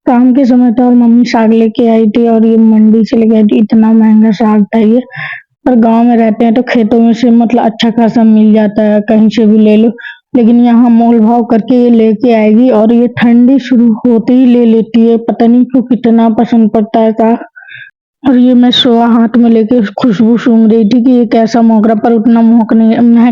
काम के समय था और मम्मी साग लेके आई थी और ये मंडी से लेके आई थी। इतना महंगा साग था ये। पर गांव में रहते हैं तो खेतों में से मतलब अच्छा खासा मिल जाता है, कहीं से भी ले लो। लेकिन यहाँ मोल भाव करके ये लेके आएगी और ये ठंडी शुरू होते ही ले लेती है। पता नहीं क्यों कितना पसंद पड़ता है साग। और ये मैं सुबह हाथ में लेके खुशबू सूंघ रही थी कि ये कैसा महक रहा, पर उतना महक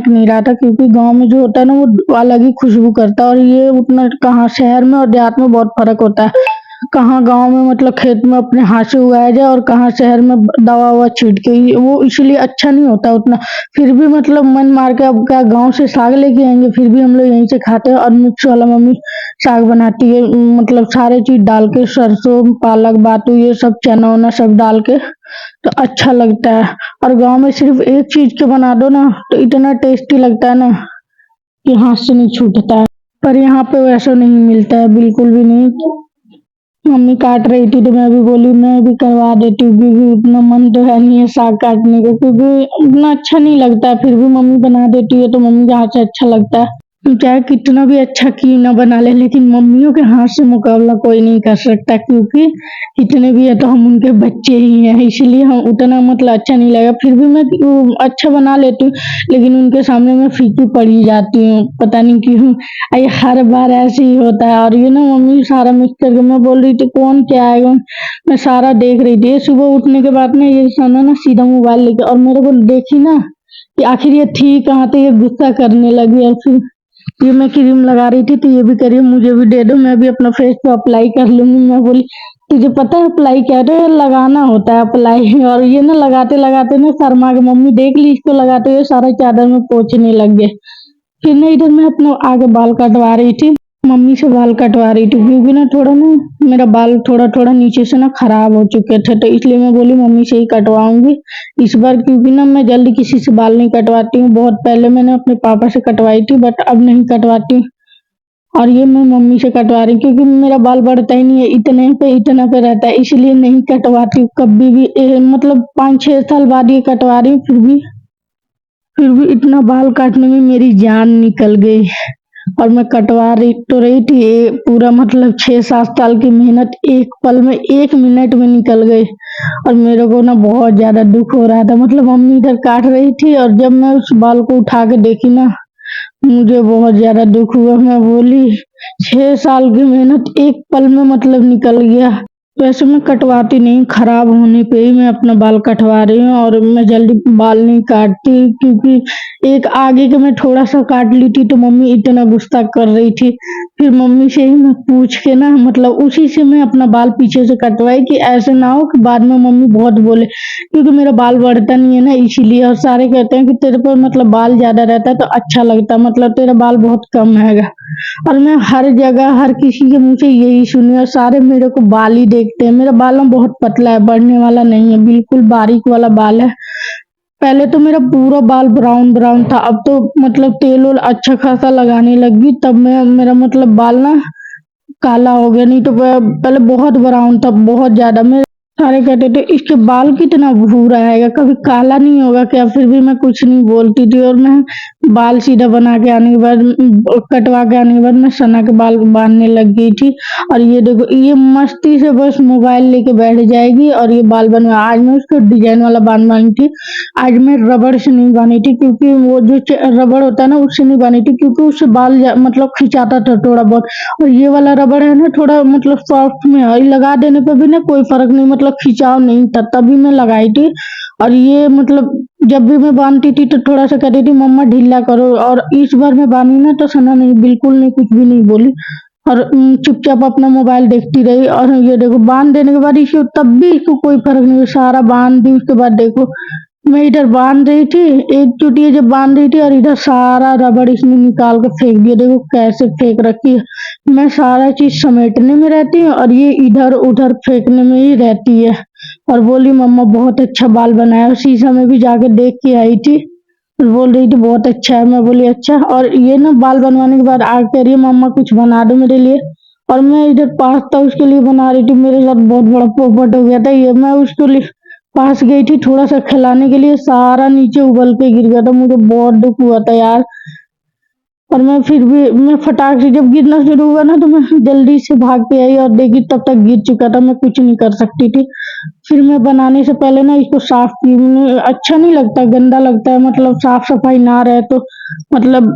नहीं रहा था, क्योंकि गांव में जो होता है ना वो अलग ही खुशबू करता है और ये उतना कहाँ, शहर में और देहात में बहुत फर्क होता है। कहाँ गांव में मतलब खेत में अपने हाथ से उगाया जाए और कहाँ शहर में दवा ववा छीट के, वो इसलिए अच्छा नहीं होता उतना। फिर भी मतलब मन मार के, अब क्या गांव से साग लेके आएंगे, फिर भी हम लोग यहीं से खाते हैं। और मिक्स वाला मम्मी साग बनाती है, मतलब सारे चीज डाल के, सरसों पालक बातू ये सब चना वना सब डाल के, तो अच्छा लगता है। और गांव में सिर्फ एक चीज के बना दो ना तो इतना टेस्टी लगता है ना कि हाथ से नहीं छूटता है। पर यहाँ पे वैसा नहीं मिलता है, बिल्कुल भी नहीं। मम्मी काट रही थी तो मैं भी बोली मैं भी करवा देती हूँ, क्योंकि उतना मन तो है नहीं है साग काटने का, क्योंकि उतना अच्छा नहीं लगता है। फिर भी मम्मी बना देती है तो मम्मी के हाथ से अच्छा लगता है। चाहे कितना भी अच्छा क्यों ना बना ले, लेकिन मम्मियों के हाथ से मुकाबला कोई नहीं कर सकता, क्योंकि कितने भी है तो हम उनके बच्चे ही हैं, इसलिए हम उतना मतलब अच्छा नहीं लगा। फिर भी मैं अच्छा बना लेती हूँ, लेकिन उनके सामने मैं फीकी पड़ी जाती हूँ, पता नहीं क्यों। ये हर बार ऐसे ही होता है। और ये ना मम्मी सारा मिक्स करके, मैं बोल रही थी कौन क्या आएगा, मैं सारा देख रही थी। सुबह उठने के बाद ना ये सना ना सीधा मोबाइल लेके, और मेरे को देखी ना कि आखिर ये थी कहाँ, तो ये गुस्सा करने लगी। और फिर ये मैं क्रीम लगा रही थी तो ये भी कह रही है मुझे भी दे दो, मैं भी अपना फेस पे अप्लाई कर लूंगी। मैं बोली तुझे पता है अप्लाई क्या है? लगाना होता है अप्लाई। और ये ना लगाते लगाते ना शर्मा के, मम्मी देख ली इसको लगाते हुए, सारा चादर में पोंछने लग गए। फिर ना इधर मैं अपना आगे बाल कटवा रही थी, मम्मी से बाल कटवा रही थी, क्योंकि ना थोड़ा ना मेरा बाल थोड़ा थोड़ा नीचे से ना खराब हो चुके थे, तो इसलिए मैं बोली मम्मी से ही कटवाऊंगी इस बार। क्योंकि ना मैं जल्दी किसी से बाल नहीं कटवाती हूँ, बहुत पहले मैंने अपने पापा से कटवाई थी, बट अब नहीं कटवाती। और ये मैं मम्मी से कटवा रही हूँ, क्योंकि मेरा बाल बढ़ता ही नहीं है, इतना पे रहता है, इसलिए नहीं कटवाती हूँ कभी भी। मतलब 5-6 साल बाद ये कटवा रही हूँ, फिर भी इतना बाल काटने में मेरी जान निकल गई। और मैं कटवा रही थी, ये पूरा मतलब 6-7 साल की मेहनत एक पल में, 1 मिनट में निकल गई। और मेरे को ना बहुत ज्यादा दुख हो रहा था, मतलब मम्मी इधर काट रही थी और जब मैं उस बाल को उठा के देखी ना, मुझे बहुत ज्यादा दुख हुआ। मैं बोली 6 साल की मेहनत एक पल में मतलब निकल गया। वैसे मैं कटवाती नहीं, खराब होने पे ही मैं अपना बाल कटवा रही हूँ। और मैं जल्दी बाल नहीं काटती, क्योंकि एक आगे के मैं थोड़ा सा काट ली थी तो मम्मी इतना गुस्सा कर रही थी। फिर मम्मी से ही मैं पूछ के ना, मतलब उसी से मैं अपना बाल पीछे से कटवाई, कि ऐसे ना हो कि बाद में मम्मी बहुत बोले, क्योंकि मेरा बाल बढ़ता नहीं है ना इसीलिए। और सारे कहते हैं कि तेरे पर मतलब बाल ज्यादा रहता है तो अच्छा लगता है, मतलब तेरा बाल बहुत कम है। और मैं हर जगह हर किसी के मुंह से यही सुनी, और सारे मेरे को बाल ही देखते हैं। मेरा बाल ना बहुत पतला है, बढ़ने वाला नहीं है, बिल्कुल बारीक वाला बाल है। पहले तो मेरा पूरा बाल ब्राउन ब्राउन था, अब तो मतलब तेल वेल अच्छा खासा लगाने लगी, तब मैं मेरा मतलब बाल ना काला हो गया। नहीं तो पहले बहुत ब्राउन था, बहुत ज्यादा। मेरे सारे कहते थे इसके बाल कितना भूरा है, कभी काला नहीं होगा क्या? फिर भी मैं कुछ नहीं बोलती थी। और मैं बाल सीधा बना के आने के बाद, कटवा के आने के बाद, मैं सना के बाल बांधने लग गई थी। और ये देखो, ये मस्ती से बस मोबाइल लेके बैठ जाएगी और ये बाल बनवा। आज मैं उसको डिजाइन वाला बाल बांधी थी, आज मैं रबड़ से नहीं बांधी थी, क्योंकि वो जो रबड़ होता है ना उससे नहीं बांधी थी, क्योंकि उससे बाल मतलब खिंचाता था थोड़ा बहुत। और ये वाला रबड़ है ना थोड़ा मतलब सॉफ्ट में है, लगा देने पे भी ना कोई फर्क नहीं, मतलब खिंचाव नहीं था, तभी मैं लगाई थी। और ये मतलब जब भी मैं बांधती थी तो थोड़ा सा कहती थी मम्मा ढीला करो, और इस बार मैं बांधी ना तो सना नहीं, बिल्कुल नहीं, कुछ भी नहीं बोली। और चुपचाप अपना मोबाइल देखती रही। और ये देखो बांध देने के बाद इसको, तब भी इसको कोई फर्क नहीं हुआ, सारा बांध दी उसके बाद देखो, मैं इधर बांध रही थी, एक चुटिया जब बांध रही थी और इधर सारा रबड़ इसने निकाल के फेंक दिया। देखो कैसे फेंक रखी है। मैं सारा चीज समेटने में रहती हूँ और ये इधर उधर फेंकने में ही रहती है। और बोली मम्मा बहुत अच्छा बाल बनाया, और शीशा में भी जाके देख के आई थी, बोल रही थी बहुत अच्छा है। मैं बोली अच्छा। और ये ना बाल बनवाने के बाद आग कह रही है मम्मा कुछ बना दो मेरे लिए। और मैं इधर पास्ता उसके लिए बना रही थी, मेरे साथ बहुत बड़ा पोपट हो गया था ये। मैं उसके लिए पास गई थी थोड़ा सा खिलाने के लिए, सारा नीचे उबल के गिर गया था, मुझे बहुत दुख हुआ था यार। और मैं फिर भी मैं फटाक से जब गिरना शुरू हुआ ना तो मैं जल्दी से भाग के आई और देखी तब तक गिर चुका था, मैं कुछ नहीं कर सकती थी। फिर मैं बनाने से पहले ना इसको साफ की, मुझे अच्छा नहीं लगता, गंदा लगता है, मतलब साफ सफाई ना रहे तो मतलब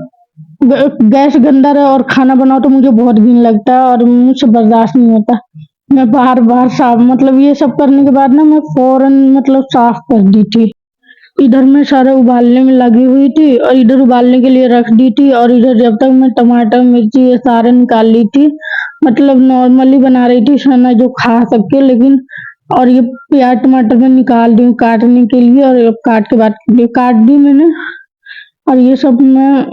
गैस गंदा रहे और खाना बनाओ तो मुझे बहुत घिन लगता है और मुझसे बर्दाश्त नहीं होता। मैं बार बार साफ, मतलब ये सब करने के बाद ना मैं फौरन मतलब साफ कर दी थी। इधर मैं सारा उबालने में लगी हुई थी और इधर उबालने के लिए रख दी थी, और इधर जब तक मैं टमाटर मिर्ची ये सारे निकाल ली थी, मतलब नॉर्मली बना रही थी खाना जो खा सके, लेकिन और ये प्याज टमाटर मैं निकाल दी हूँ काटने के लिए, और काट के बाद ये काट दी मैंने। और ये सब मैं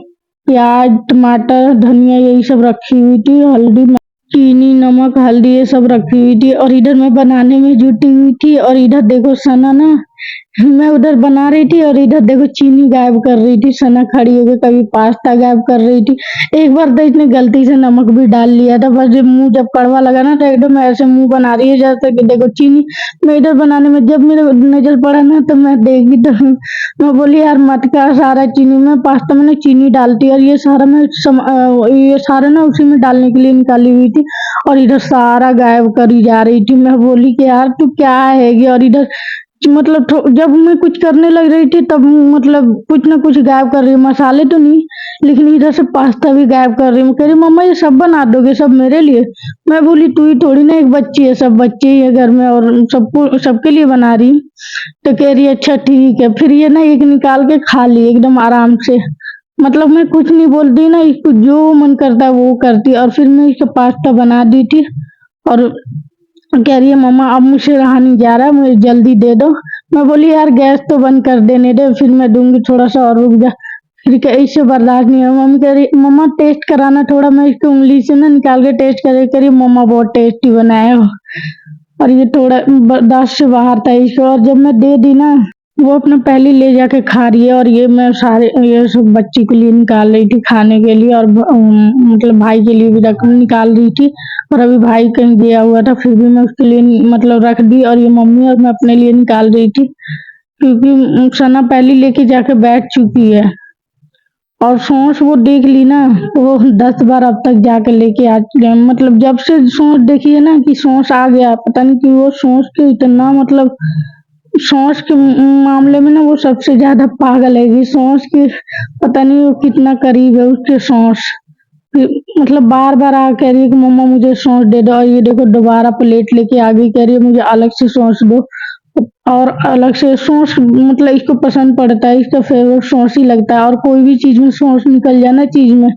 प्याज टमाटर धनिया यही सब रखी हुई थी, हल्दी चीनी नमक हल्दी ये सब रखी हुई थी, और इधर मैं बनाने में जुटी हुई थी। और इधर देखो सना ना, मैं उधर बना रही थी और इधर देखो चीनी गायब कर रही थी, सना खड़ी होकर कभी पास्ता गायब कर रही थी। एक बार तो इसने गलती से नमक भी डाल लिया था, बस जब मुंह जब कड़वा लगा ना तो एकदम ऐसे मुंह बना रही है जैसे कि देखो चीनी। मैं इधर बनाने में जब मेरे नजर पड़ा ना तो मैं देखी तो मैं बोली यार मत कर सारा चीनी में, पास्ता मैंने चीनी डालती और ये सारा ये सारा ना उसी में डालने के लिए निकाली हुई थी, और इधर सारा गायब करी जा रही थी। मैं बोली कि यार तू क्या है, और इधर मतलब जब मैं कुछ करने लग रही थी तब मतलब कुछ ना कुछ गायब कर रही हूँ, मसाले तो नहीं लेकिन इधर से पास्ता भी गायब कर रही हूँ। कह रही मम्मा ये सब बना दोगे, सब मेरे लिए? मैं बोली तू ही थोड़ी ना एक बच्ची है, सब बच्चे ही है घर में और सबको सबके लिए बना रही। तो कह रही अच्छा ठीक है। फिर ये ना एक निकाल के खा ली एकदम आराम से, मतलब मैं कुछ नहीं बोलती ना, इसको जो मन करता है वो करती। और फिर मैं इसका पास्ता बना दी थी, और कह रही है मम्मा अब मुझसे रहा नहीं जा रहा, मुझे जल्दी दे दो। मैं बोली यार गैस तो बंद कर देने दे, फिर मैं दूंगी, थोड़ा सा और रुक जा। फिर इससे बर्दाश्त नहीं है। मम्मी कह रही मम्मा टेस्ट कराना थोड़ा, मैं इसको उंगली से ना निकाल के टेस्ट करे, कह रही मम्मा बहुत टेस्टी बनाए हो। और ये थोड़ा बर्दाश्त से बाहर था इसको, और जब मैं दे दी ना वो अपना पहले ले जाके खा रही है। और ये मैं सारे ये सब बच्ची के लिए निकाल रही थी खाने के लिए, और मतलब भाई के लिए भी निकाल रही थी। और अभी भाई कहीं गया हुआ था फिर भी मैं उसके लिए मतलब रख दी, और ये मम्मी और मैं अपने लिए निकाल रही थी, क्योंकि सना पहले लेके जाके बैठ चुकी है। और सॉस वो देख ली ना तो वो 10 बार अब तक जाके लेके आ चुके हैं, मतलब जब से सॉस देखी है ना कि सॉस आ गया, पता नहीं क्यों वो सॉस के इतना मतलब सॉस के मामले में ना वो सबसे ज्यादा पागल है कि सॉस के पता नहीं वो कितना करीब है उसके सॉस। मतलब बार बार आ कह रही है कि मम्मा मुझे सॉस दे दो, और ये देखो दोबारा प्लेट लेके आ गई, कह रही है मुझे अलग से सॉस दो। और अलग से सॉस मतलब इसको पसंद पड़ता है, इसका फेवरेट सॉस ही लगता है। और कोई भी चीज में सॉस निकल जाए ना, चीज में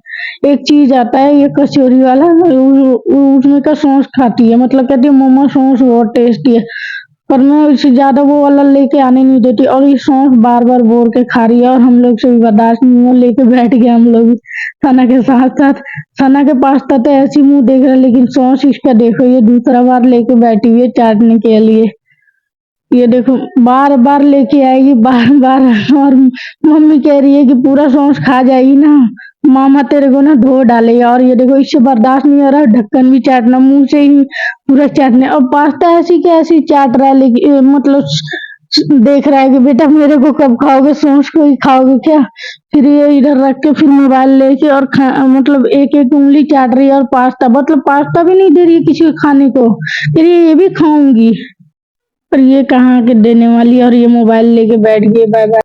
एक चीज आता है ये कचौरी वाला, उसमें का सॉस खाती है, मतलब कहती है मम्मा सॉस बहुत टेस्टी है। पर मैं उससे ज्यादा वो वाला लेके आने नहीं देती, और ये सॉस बार बार बोल के खा रही है, और हम लोग से भी बर्दाश्त नहीं हुआ, लेके बैठ गए हम लोग भी सना के साथ साथ। सना के पास्ता तो ऐसी मुंह देख रहा है, लेकिन सॉस इसका देखो ये दूसरा बार लेके बैठी हुई है चाटने के लिए। ये देखो बार बार लेके आएगी बार बार, और मम्मी कह रही है कि पूरा सॉस खा जाएगी ना मामा तेरे को ना धो डालेगा। और ये देखो इससे बर्दाश्त नहीं हो रहा, ढक्कन भी चाटना, मुंह से ही पूरा चाटने। और पास्ता ऐसी क्या ऐसी चाट रहा है, लेकिन मतलब देख रहा है कि बेटा मेरे को कब खाओगे, सॉस को ही खाओगे क्या? फिर ये इधर रख के फिर मोबाइल लेके और मतलब एक एक उंगली चाट रही है, और पास्ता मतलब पास्ता भी नहीं दे रही है किसी को खाने को, फिर ये भी खाऊंगी। और ये कहाँ के देने वाली, और ये मोबाइल लेके बैठ गई। Bye bye.